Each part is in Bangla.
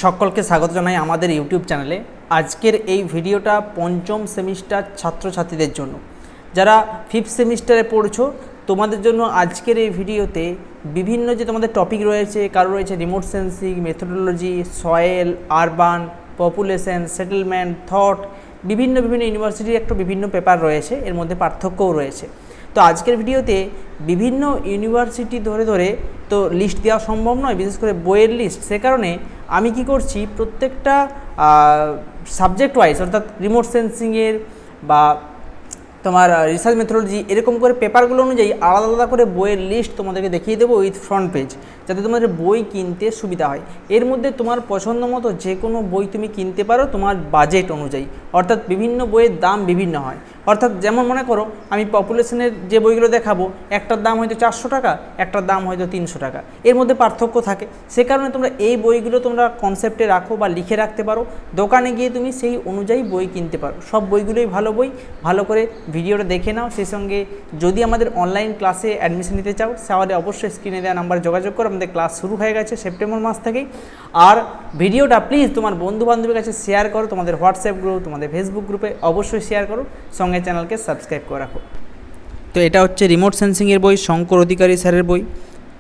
সকলকে স্বাগত জানাই আমাদের ইউটিউব চ্যানেলে। আজকের এই ভিডিওটা পঞ্চম সেমিস্টার ছাত্রছাত্রীদের জন্য, যারা 5th সেমিস্টারে পড়ছো তোমাদের জন্য আজকের এই ভিডিওতে বিভিন্ন যে তোমাদের টপিক রয়েছে, কারো রয়েছে remote sensing, methodology, soil, urban, population, settlement, thought, বিভিন্ন ইউনিভার্সিটির একটা বিভিন্ন পেপার রয়েছে, এর মধ্যে পার্থক্যও রয়েছে। তো আজকের ভিডিওতে বিভিন্ন ইউনিভার্সিটি ধরে তো লিস্ট দেওয়া সম্ভব নয়, বিশেষ করে বইয়ের লিস্ট। সে কারণে আমি কি করছি, প্রত্যেকটা সাবজেক্ট ওয়াইজ অর্থাৎ রিমোট সেন্সিংয়ের বা তোমার রিসার্চ মেথোডোলজি এরকম করে পেপারগুলো অনুযায়ী আলাদা আলাদা করে বইয়ের লিস্ট তোমাদেরকে দেখিয়ে দেবো উইথ ফ্রন্ট পেজ, যাতে তোমাদের বই কিনতে সুবিধা হয়। এর মধ্যে তোমার পছন্দ মতো যে কোনো বই তুমি কিনতে পারো তোমার বাজেট অনুযায়ী, অর্থাৎ বিভিন্ন বইয়ের দাম বিভিন্ন হয়। অর্থাৎ যেমন মনে করো আমি পপুলেশনের যে বইগুলো দেখাবো, একটার দাম হয়তো 400 টাকা, একটার দাম হয়তো 300 টাকা, এর মধ্যে পার্থক্য থাকে। সে কারণে তোমরা এই বইগুলো তোমরা কনসেপ্টে রাখো বা লিখে রাখতে পারো, দোকানে গিয়ে তুমি সেই অনুযায়ী বই কিনতে পারো। সব বইগুলোই ভালো বই, ভালো করে ভিডিওটা দেখে নাও। সেই সঙ্গে যদি আমাদের অনলাইন ক্লাসে অ্যাডমিশন নিতে চাও তাহলে অবশ্যই স্ক্রিনে দেওয়া নাম্বারে যোগাযোগ করো। আমাদের ক্লাস শুরু হয়ে গেছে সেপ্টেম্বর মাস থেকেই। আর ভিডিওটা প্লিজ তোমার বন্ধুবান্ধবের কাছে শেয়ার করো, তোমাদের হোয়াটসঅ্যাপ গ্রুপ, তোমাদের ফেসবুক গ্রুপে অবশ্যই শেয়ার করো, সঙ্গে চ্যানেলকে সাবস্ক্রাইব করে রাখো। তো এটা হচ্ছে রিমোট সেন্সিংয়ের বই, শঙ্কর অধিকারী স্যারের বই।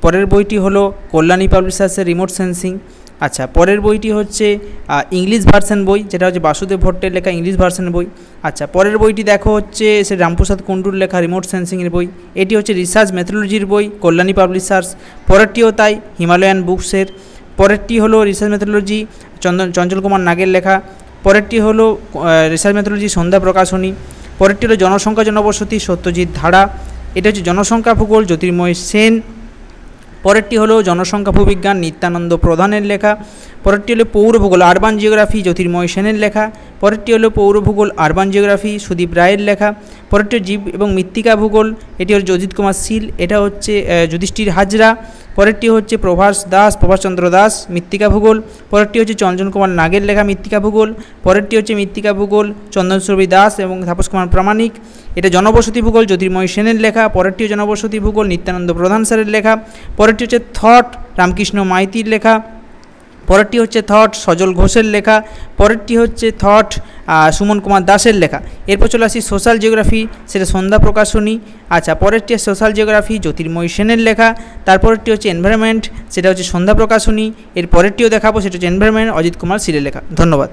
পরের বইটি হলো কল্যাণী পাবলিশার্সের রিমোট সেন্সিং। আচ্ছা, পরের বইটি হচ্ছে ইংলিশ ভার্সন বই, যেটা হচ্ছে বাসুদেব ভট্টের লেখা ইংলিশ ভার্সন বই। আচ্ছা, পরের বইটি দেখো হচ্ছে সে রামপ্রসাদ কুণ্ডুর লেখা রিমোট সেন্সিংয়ের বই। এটি হচ্ছে রিসার্চ মেথোডোলজির বই, কল্যাণী পাবলিশার্স। পরেরটিও তাই, হিমালয়ান বুকসের। পরেরটি হলো রিসার্চ মেথোডোলজি, চঞ্চল কুমার নাগের লেখা। পরেরটি হলো রিসার্চ মেথোডোলজি, সন্ধ্যা প্রকাশনী। পরেরটি হলো জনসংখ্যা জনবসতি, সত্যজিৎ ধারা। এটা হচ্ছে জনসংখ্যা ভূগোল, জ্যোতির্ময় সেন। পরেরটি হলো জনসংখ্যা ভূবিজ্ঞান, নিত্যানন্দ প্রধানের লেখা। পরেরটি হলো পৌর ভূগোল, আরবান জিওগ্রাফি, জ্যোতির্ময় সেনের লেখা। পরেরটি হলো পৌর ভূগোল, আরবান জিওগ্রাফি, সুদীপ রায়ের লেখা। পরেরটি জীব এবং মৃত্তিকা ভূগোল, এটি হলো অজিত কুমার শীল, এটা হচ্ছে যুধিষ্ঠির হাজরা। পরেরটি হচ্ছে প্রভাষচন্দ্র দাস, মৃত্তিকা ভূগোল। পরেরটি হচ্ছে চঞ্চল কুমার নাগের লেখা মৃত্তিকা ভূগোল। পরেরটি হচ্ছে মৃত্তিকা ভূগোল, চন্দনসুরভি দাস এবং তাপস কুমার প্রামাণিক। এটা জনবসতি ভূগোল, জ্যোতির্ময় সেনের লেখা। পরেরটি জনবসতি ভূগোল, নিত্যানন্দ প্রধান স্যারের লেখা। পরেরটি হচ্ছে থট, রামকৃষ্ণ মাইতির লেখা। পরেরটি হচ্ছে থট, সজল ঘোষের লেখা। পরেরটি হচ্ছে থট, সুমন কুমার দাসের লেখা। এরপর চলে আসি সোশ্যাল জিওগ্রাফি, সেটা সন্ধ্যা প্রকাশনী। আচ্ছা, পরেরটি সোশ্যাল জিওগ্রাফি, জ্যোতির্ময় সেনের লেখা। তারপরেরটি হচ্ছে এনভায়রনমেন্ট, সেটা হচ্ছে সন্ধ্যা প্রকাশনী। এর পরেরটিও দেখাবো, সেটা হচ্ছে এনভায়রনমেন্ট, অজিত কুমার শীলের লেখা। ধন্যবাদ।